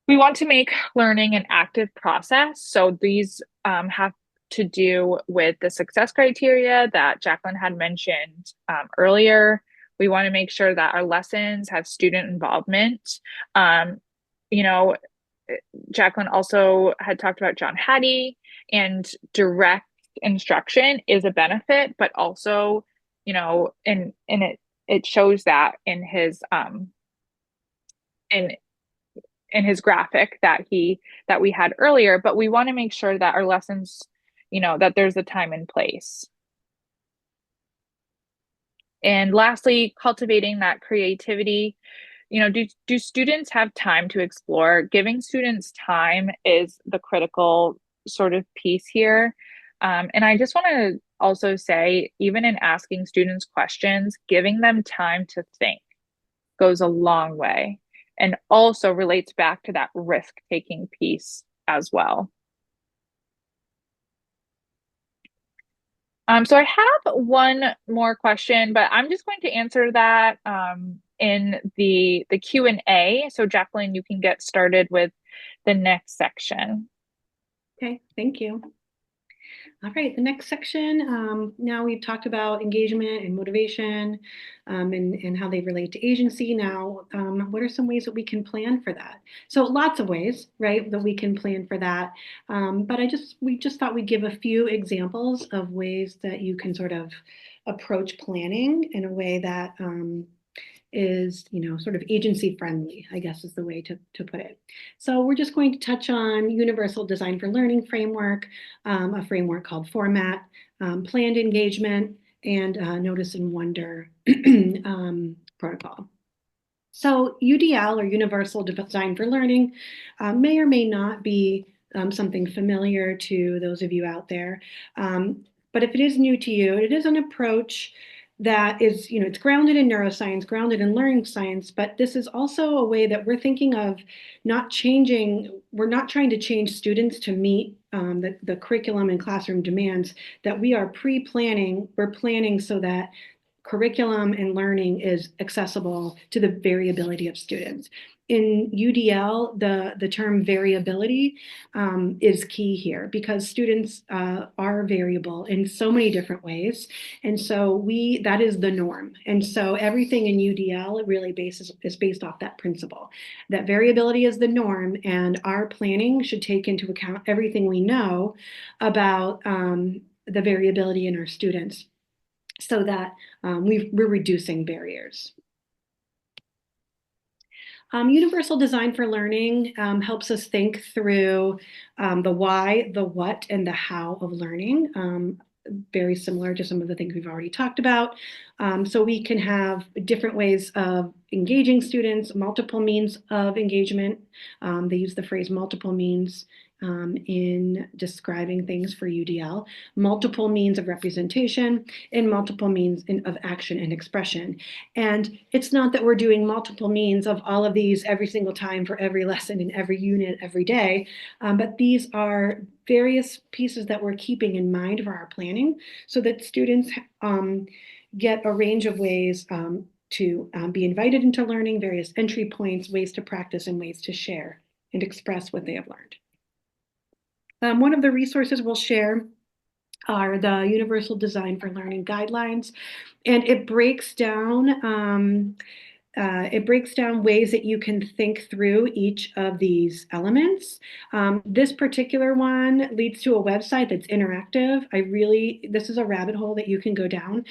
We want to make learning an active process. So these have to do with the success criteria that Jacqueline had mentioned earlier. We want to make sure that our lessons have student involvement. Um, you know, Jacqueline also had talked about John Hattie, and direct instruction is a benefit, but also, and it shows that in in his graphic that we had earlier, but we want to make sure that our lessons, that there's a time and place. And lastly, cultivating that creativity. Do students have time to explore? Giving students time is the critical sort of piece here. And I just want to also say, even in asking students questions, giving them time to think goes a long way, and also relates back to that risk taking piece as well. So I have one more question, but I'm just going to answer that in the Q&A. So Jacqueline, you can get started with the next section. Okay, thank you. All right, the next section, now we've talked about engagement and motivation and how they relate to agency. Now, what are some ways that we can plan for that? So lots of ways, right, that we can plan for that. But we just thought we'd give a few examples of ways that you can sort of approach planning in a way that is, sort of agency friendly, I guess is the way to put it. So we're just going to touch on Universal Design for Learning framework, a framework called Format, planned engagement, and Notice and Wonder protocol. So UDL, or Universal Design for Learning, may or may not be something familiar to those of you out there. But if it is new to you, it is an approach that is, it's grounded in neuroscience, grounded in learning science, but this is also a way that we're thinking of we're not trying to change students to meet the curriculum and classroom demands, that we are pre-planning, we're planning so that curriculum and learning is accessible to the variability of students. In UDL, the term variability is key here, because students are variable in so many different ways. And so that is the norm. And so everything in UDL really is based off that principle, that variability is the norm, and our planning should take into account everything we know about the variability in our students, so that we're reducing barriers. Universal Design for Learning helps us think through the why, the what, and the how of learning. Very similar to some of the things we've already talked about. So we can have different ways of engaging students, multiple means of engagement. They use the phrase multiple means in describing things for UDL, multiple means of representation, and multiple means of action and expression. And it's not that we're doing multiple means of all of these every single time for every lesson in every unit every day, but these are various pieces that we're keeping in mind for our planning, so that students get a range of ways to be invited into learning, various entry points, ways to practice, and ways to share and express what they have learned. One of the resources we'll share are the Universal Design for Learning guidelines, and it breaks down ways that you can think through each of these elements. This particular one leads to a website that's interactive. This is a rabbit hole that you can go down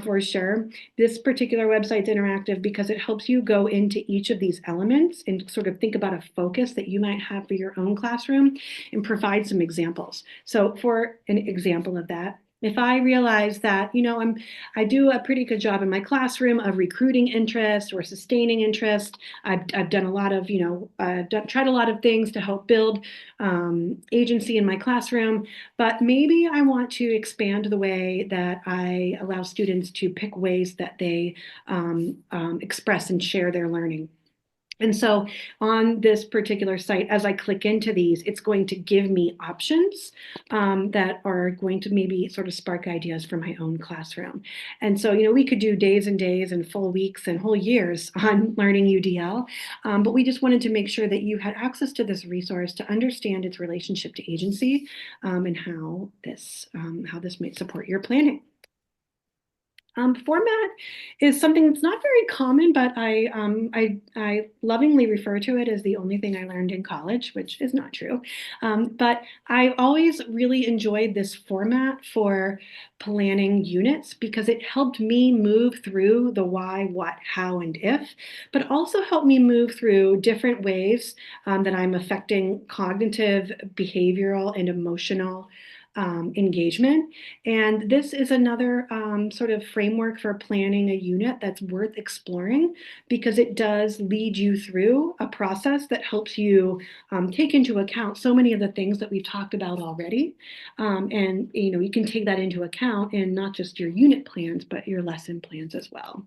for sure. This particular website's interactive because it helps you go into each of these elements and sort of think about a focus that you might have for your own classroom and provide some examples. So for an example of that, if I realize that, I do a pretty good job in my classroom of recruiting interest or sustaining interest. I've done a lot of, tried a lot of things to help build agency in my classroom, but maybe I want to expand the way that I allow students to pick ways that they express and share their learning. And so on this particular site, as I click into these, it's going to give me options that are going to maybe sort of spark ideas for my own classroom. And so, we could do days and days and full weeks and whole years on learning UDL, but we just wanted to make sure that you had access to this resource to understand its relationship to agency and how this might support your planning. Format is something that's not very common, but I lovingly refer to it as the only thing I learned in college, which is not true. But I always really enjoyed this format for planning units because it helped me move through the why, what, how, and if, but also helped me move through different ways that I'm affecting cognitive, behavioral, and emotional engagement. And this is another sort of framework for planning a unit that's worth exploring because it does lead you through a process that helps you take into account so many of the things that we've talked about already. And you can take that into account in not just your unit plans, but your lesson plans as well.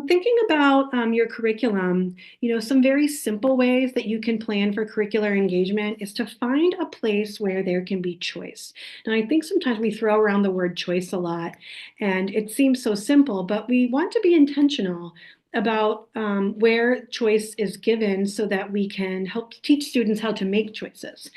Thinking about your curriculum, some very simple ways that you can plan for curricular engagement is to find a place where there can be choice. Now, I think sometimes we throw around the word choice a lot, and it seems so simple, but we want to be intentional about where choice is given so that we can help teach students how to make choices.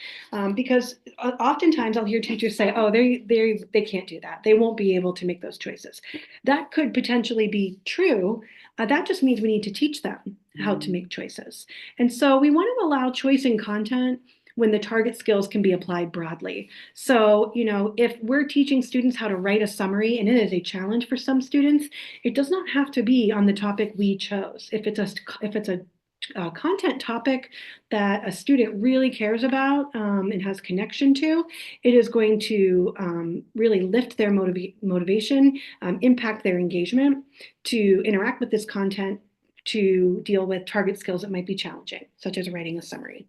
Because oftentimes I'll hear teachers say, oh, they can't do that. They won't be able to make those choices. That could potentially be true. That just means we need to teach them how to make choices. And so we want to allow choice in content when the target skills can be applied broadly. So, if we're teaching students how to write a summary, and it is a challenge for some students, it does not have to be on the topic we chose. If it's a content topic that a student really cares about and has connection to, it is going to really lift their motivation, impact their engagement to interact with this content to deal with target skills that might be challenging, such as writing a summary.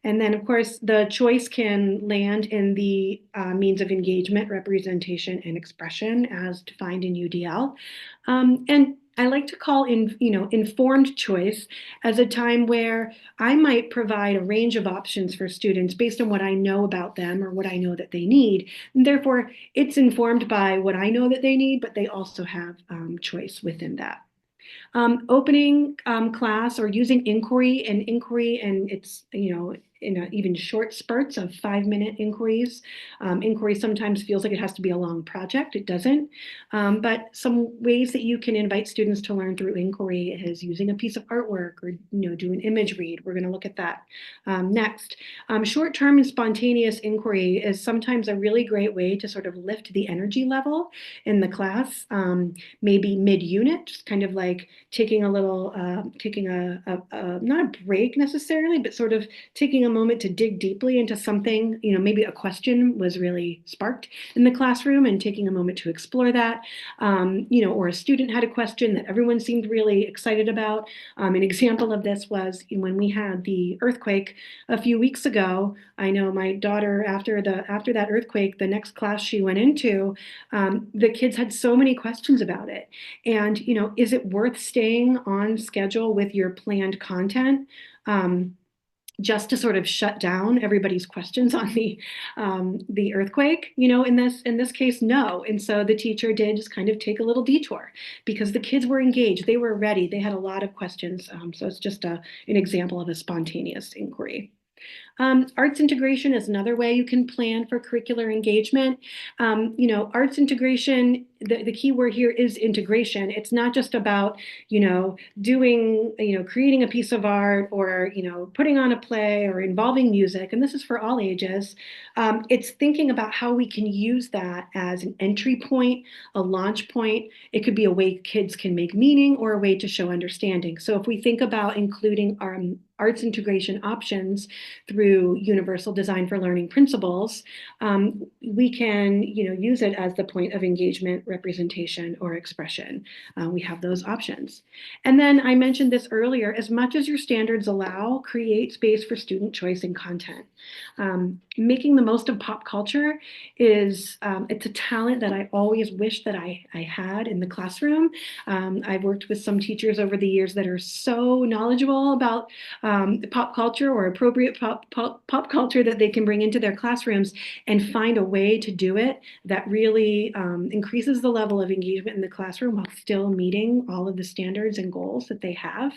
And then, of course, the choice can land in the means of engagement, representation, and expression as defined in UDL. And I like to call informed choice as a time where I might provide a range of options for students based on what I know about them or what I know that they need. And therefore, it's informed by what I know that they need, but they also have choice within that. Opening class or using inquiry, and it's, in even short spurts of 5-minute inquiries. Inquiry sometimes feels like it has to be a long project. It doesn't. But some ways that you can invite students to learn through inquiry is using a piece of artwork or, do an image read. We're going to look at that next. Short-term and spontaneous inquiry is sometimes a really great way to sort of lift the energy level in the class. Maybe mid-unit, just kind of like taking a little, not a break necessarily, but sort of taking a moment to dig deeply into something, maybe a question was really sparked in the classroom and taking a moment to explore that, or a student had a question that everyone seemed really excited about. An example of this was when we had the earthquake a few weeks ago. I know my daughter, after that earthquake, the next class she went into, the kids had so many questions about it. And, is it worth staying on schedule with your planned content? Just to sort of shut down everybody's questions on the earthquake, in this case, no. And so the teacher did just kind of take a little detour because the kids were engaged, they were ready, they had a lot of questions. So it's just an example of a spontaneous inquiry. Arts integration is another way you can plan for curricular engagement. Arts integration, the key word here is integration. It's not just about, doing, creating a piece of art or, putting on a play or involving music. And this is for all ages. It's thinking about how we can use that as an entry point, a launch point. It could be a way kids can make meaning or a way to show understanding. So if we think about including our arts integration options through universal design for learning principles, we can use it as the point of engagement, representation, or expression. We have those options. And then I mentioned this earlier, as much as your standards allow, create space for student choice in content. making the most of pop culture is it's a talent that I always wish that I had in the classroom. I've worked with some teachers over the years that are so knowledgeable about pop culture or appropriate pop culture that they can bring into their classrooms and find a way to do it that really increases the level of engagement in the classroom while still meeting all of the standards and goals that they have.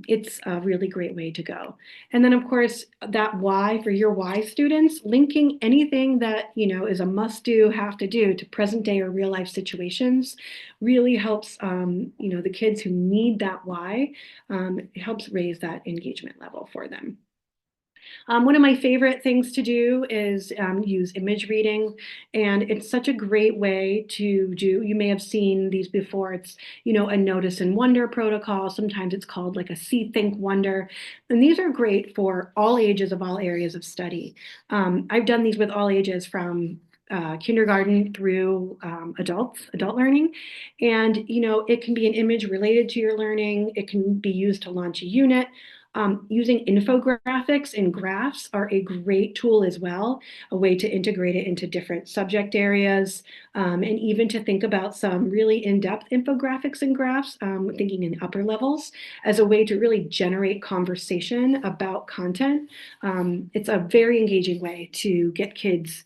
It's a really great way to go. And then, of course, that why for your why students, linking anything that, is a must do, have to do to present day or real life situations really helps, the kids who need that why, it helps raise that engagement level for them. One of my favorite things to do is use image reading, and it's such a great way to do. You may have seen these before. It's, a notice and wonder protocol. Sometimes it's called like a see, think, wonder. And these are great for all ages of all areas of study. I've done these with all ages from kindergarten through adult learning. And, it can be an image related to your learning. It can be used to launch a unit. Using infographics and graphs are a great tool as well, a way to integrate it into different subject areas, and even to think about some really in-depth infographics and graphs, thinking in upper levels, as a way to really generate conversation about content. It's a very engaging way to get kids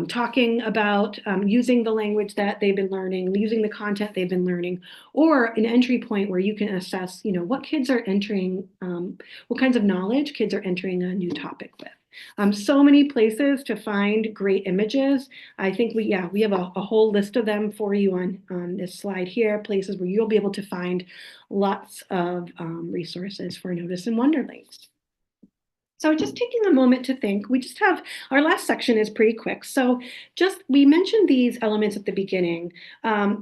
talking about using the language that they've been learning, using the content they've been learning, or an entry point where you can assess, what kids are entering, what kinds of knowledge kids are entering a new topic with. So many places to find great images. I think we have a whole list of them for you on this slide here, places where you'll be able to find lots of resources for notice and wonder links. So just taking a moment to think, we just have, our last section is pretty quick. So we mentioned these elements at the beginning,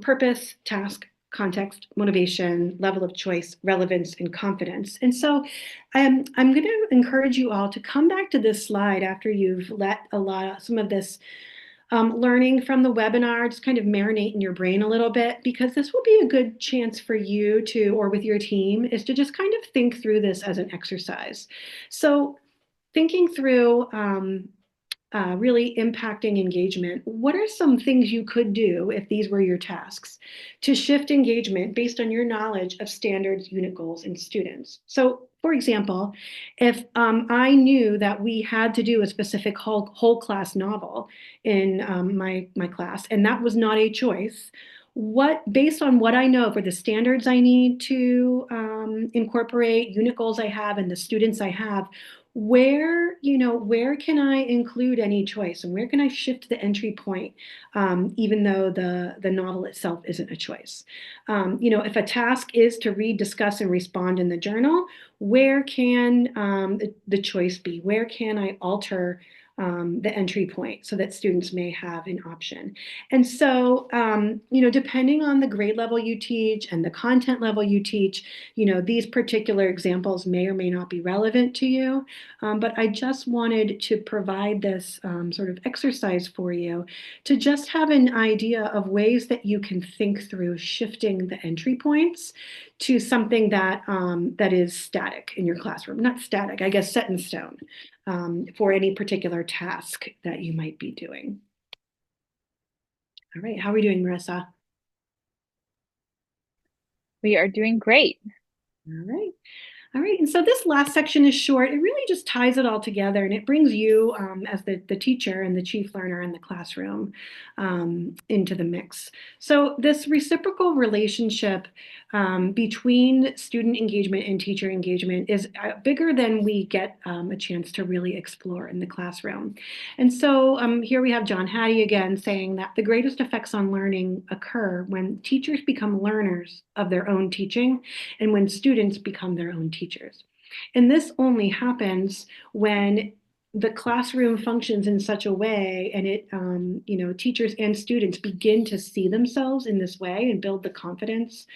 purpose, task, context, motivation, level of choice, relevance, and confidence. And so I'm going to encourage you all to come back to this slide after you've let some of this learning from the webinar just kind of marinate in your brain a little bit, because this will be a good chance for you to, or with your team, is to just kind of think through this as an exercise. So thinking through really impacting engagement, what are some things you could do if these were your tasks to shift engagement based on your knowledge of standards, unit goals, and students? So, for example, if I knew that we had to do a specific whole class novel in my class, and that was not a choice, based on what I know for the standards I need to incorporate, unit goals I have, and the students I have, where can I include any choice, and where can I shift the entry point, even though the novel itself isn't a choice? If a task is to read, discuss, and respond in the journal, where can the choice be? Where can I alter the entry point so that students may have an option? And so, depending on the grade level you teach and the content level you teach, these particular examples may or may not be relevant to you. But I just wanted to provide this sort of exercise for you to just have an idea of ways that you can think through shifting the entry points to something that that is static in your classroom. Not static, I guess, set in stone for any particular task that you might be doing. All right, how are we doing, Marissa? We are doing great. All right. All right, and so this last section is short. It really just ties it all together, and it brings you as the teacher and the chief learner in the classroom into the mix. So this reciprocal relationship between student engagement and teacher engagement is bigger than we get a chance to really explore in the classroom. And so here we have John Hattie again saying that the greatest effects on learning occur when teachers become learners of their own teaching and when students become their own teachers. And this only happens when the classroom functions in such a way, and teachers and students begin to see themselves in this way and build the confidence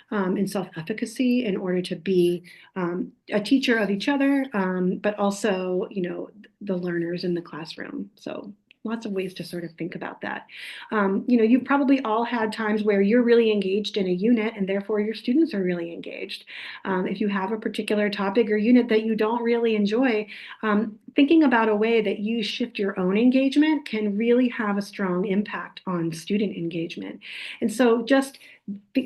and self-efficacy in order to be a teacher of each other, but also, the learners in the classroom. So lots of ways to sort of think about that. You've probably all had times where you're really engaged in a unit and therefore your students are really engaged. If you have a particular topic or unit that you don't really enjoy, thinking about a way that you shift your own engagement can really have a strong impact on student engagement. And so just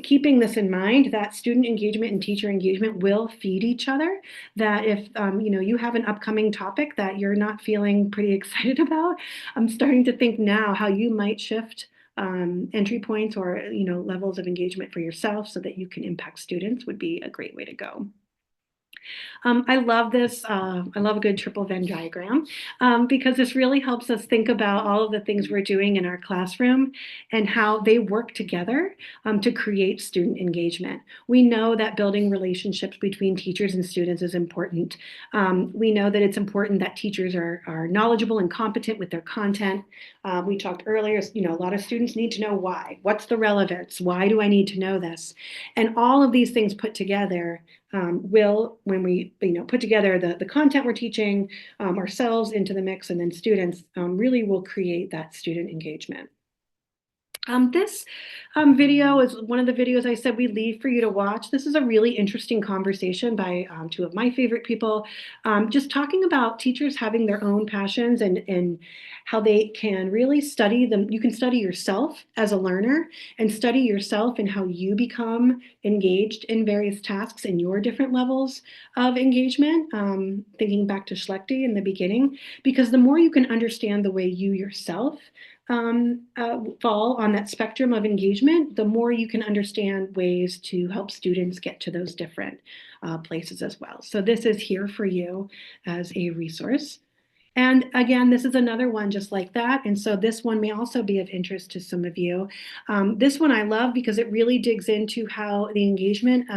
keeping this in mind, that student engagement and teacher engagement will feed each other. That if you have an upcoming topic that you're not feeling pretty excited about, I'm starting to think now how you might shift entry points or levels of engagement for yourself so that you can impact students would be a great way to go. I love this. I love a good triple Venn diagram because this really helps us think about all of the things we're doing in our classroom and how they work together to create student engagement. We know that building relationships between teachers and students is important. We know that it's important that teachers are knowledgeable and competent with their content. We talked earlier, a lot of students need to know why. What's the relevance? Why do I need to know this? And all of these things put together will, when we put together the content we're teaching ourselves into the mix, and then students really will create that student engagement. This video is one of the videos I said we leave for you to watch. This is a really interesting conversation by two of my favorite people, just talking about teachers having their own passions and how they can really study them. You can study yourself as a learner and study yourself and how you become engaged in various tasks and your different levels of engagement, thinking back to Schlechte in the beginning, because the more you can understand the way you yourself fall on that spectrum of engagement, the more you can understand ways to help students get to those different places as well. So this is here for you as a resource. And again, this is another one just like that. And so this one may also be of interest to some of you. This one I love because it really digs into how the engagement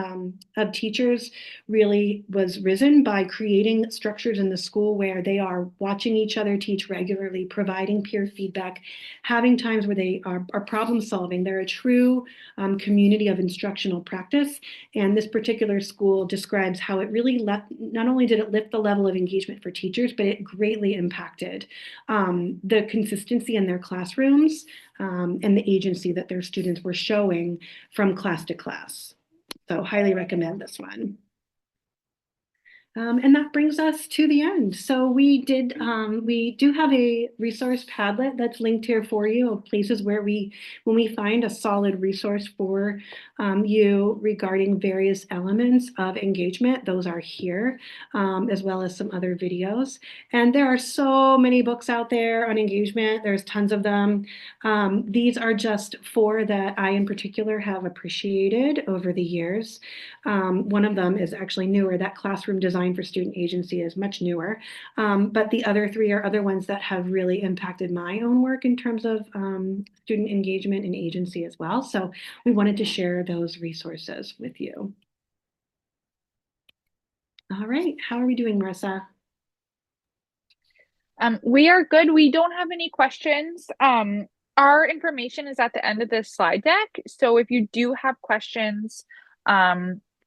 of teachers really was risen by creating structures in the school where they are watching each other teach regularly, providing peer feedback, having times where they are problem solving. They're a true community of instructional practice. And this particular school describes how it really not only did it lift the level of engagement for teachers, but it greatly impacted the consistency in their classrooms and the agency that their students were showing from class to class. So highly recommend this one. And that brings us to the end. So we do have a resource Padlet that's linked here for you of places where when we find a solid resource for you regarding various elements of engagement, those are here, as well as some other videos. And there are so many books out there on engagement. There's tons of them. These are just 4 that I in particular have appreciated over the years. One of them is actually newer. That Classroom Design for Student Agency is much newer. But the other 3 are other ones that have really impacted my own work in terms of student engagement and agency as well. So we wanted to share those resources with you. All right, how are we doing, Marissa? We are good. We don't have any questions. Our information is at the end of this slide deck. So if you do have questions,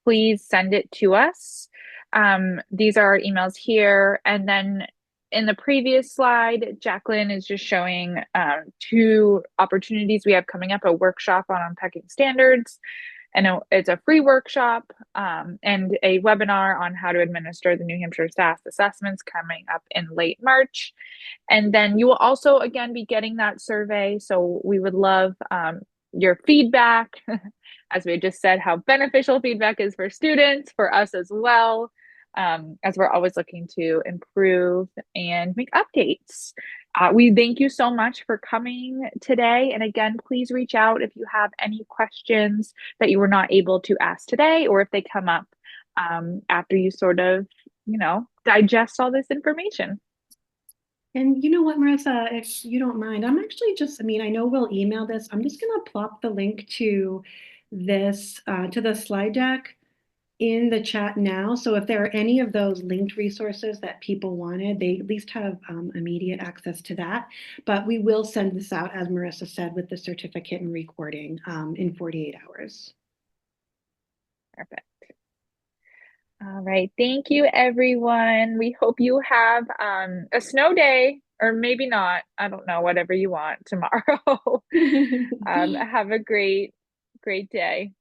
please send it to us. These are our emails here. And then in the previous slide, Jacqueline is just showing 2 opportunities we have coming up, a workshop on unpacking standards, and it's a free workshop and a webinar on how to administer the New Hampshire SAS assessments coming up in late March. And then you will also, again, be getting that survey. So we would love your feedback. As we just said, how beneficial feedback is for students, for us as well, as we're always looking to improve and make updates. We thank you so much for coming today. And again, please reach out if you have any questions that you were not able to ask today, or if they come up after you sort of, digest all this information. And you know what, Marissa, if you don't mind, I'm actually I know we'll email this. I'm just going to plop the link to this, to the slide deck in the chat now. So if there are any of those linked resources that people wanted, they at least have immediate access to that. But we will send this out, as Marissa said, with the certificate and recording in 48 hours. Perfect. All right. Thank you, everyone. We hope you have a snow day, or maybe not. I don't know, whatever you want tomorrow. Have a great day.